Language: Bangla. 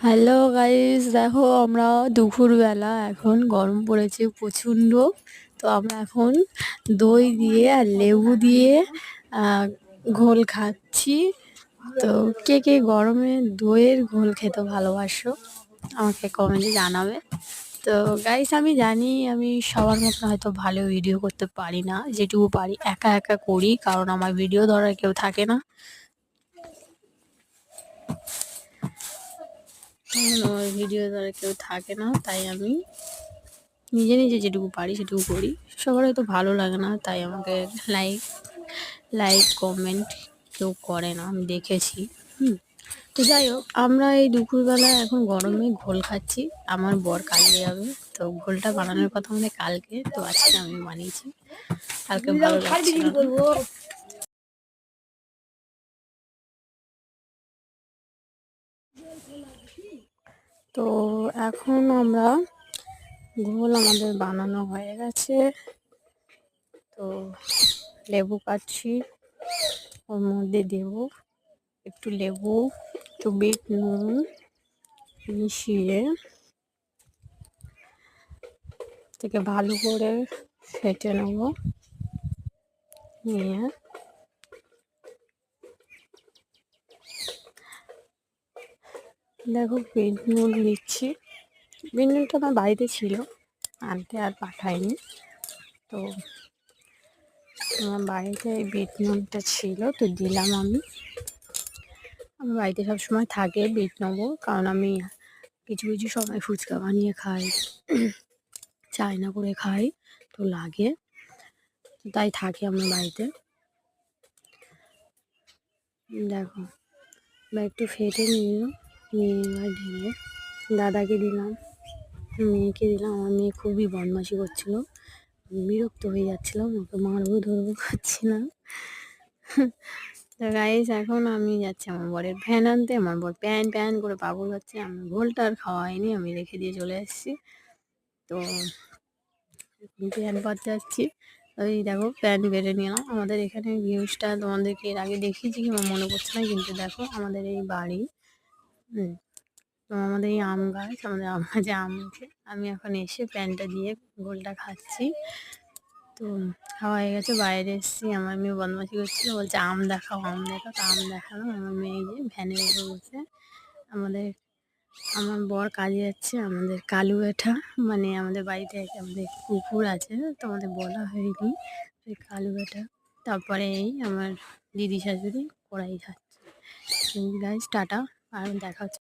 হ্যালো গাইস, দেখো আমরা দুপুরবেলা এখন গরম পড়েছে প্রচণ্ড। তো আমরা এখন দই দিয়ে আর লেবু দিয়ে আহ, ঘোল খাচ্ছি। তো কে কে গরমে দইয়ের ঘোল খেতে ভালোবাসো আমাকে কমেন্টে জানাবে। তো গাইস, আমি জানি আমি সবার মতো হয়তো ভালো ভিডিও করতে পারি না, যেটুকু পারি একা একা করি, কারণ আমার ভিডিও ধরার কেউ থাকে না। আমার ভিডিও ধরার কেউ থাকে না, তাই আমি নিজে নিজে যেটুকু পারি সেটুকু করি। সবার হয়তো ভালো লাগে না, তাই আমাকে লাইক লাইক কমেন্ট কেউ করে না, আমি দেখেছি। তো যাই হোক, আমরা এই দুপুরবেলা এখন গরমে ঘোল খাচ্ছি। আমার বর কাজে যাবে, তো ঘোলটা বানানোর কথা আমাদের কালকে, তো আজকে আমি বানিয়েছি। কালকে ভালো লাগছিল না। তো এখন আমরা ঘোল আমাদের বানানো হয়ে গেছে। তো লেবু কাটছি, ওর মধ্যে দেবো একটু লেবু, একটু বিট নুন মিশিয়ে থেকে ভালো করে ফেটে নেব। নিয়ে দেখো বিট নুন দিচ্ছি। বিট নুনটা আমার বাড়িতে ছিল, আনতে আর পাঠাইনি। তো আমার বাড়িতে এই বিট নুনটা ছিল, তো দিলাম আমি। আমার বাড়িতে সবসময় থাকে বিট নেবো, কারণ আমি কিছু কিছু সময় ফুচকা বানিয়ে খাই, চায়না করে খাই, তো লাগে, তাই থাকে আমার বাড়িতে। দেখো বা একটু ফেটে নিয়ে এবার ঢেলে দাদাকে দিলাম, মেয়েকে দিলাম। আমার মেয়ে খুবই বদমাশি করছিল, বিরক্ত হয়ে যাচ্ছিলাম, ওকে মারবো ধরবো করছিলাম। তো গাইস, এখন আমি যাচ্ছি আমার বরের ফ্যান আনতে। আমার বর প্যান প্যান করে পাগল হচ্ছে। আমি ঘোলটা আর খাওয়া হয়নি, আমি রেখে দিয়ে চলে এসেছি। তো প্যান পাতে যাচ্ছি। ওই দেখো প্যান বেড়ে নিলাম। আমাদের এখানে ভিউজটা তোমাদেরকে এর আগে দেখিয়েছি কি আমার মনে পড়ছে না, কিন্তু দেখো আমাদের এই বাড়ি, তো আমাদের এই আম গাছ, আমাদের আম গাছে আম আছে। আমি এখন এসে প্যানটা দিয়ে ঘোলটা খাচ্ছি। তো খাওয়া হয়ে গেছে, বাইরে এসেছি। আমার মেয়ে বদমাশি করছিল, বলছে আম দেখাও আম দেখাও, তো আম দেখালাম। আমার মেয়ে যে ভ্যানের উপর বসে, আমাদের আমার বর কাজে যাচ্ছে। আমাদের কালু বেটা, মানে আমাদের বাড়িতে আমাদের কুকুর আছে, তো আমাদের বলা হয়নি ওই কালু বেটা। তারপরে এই আমার দিদি শাশুড়ি ওরাই খাচ্ছে। গাইস টাটা, আর দেখা হচ্ছে।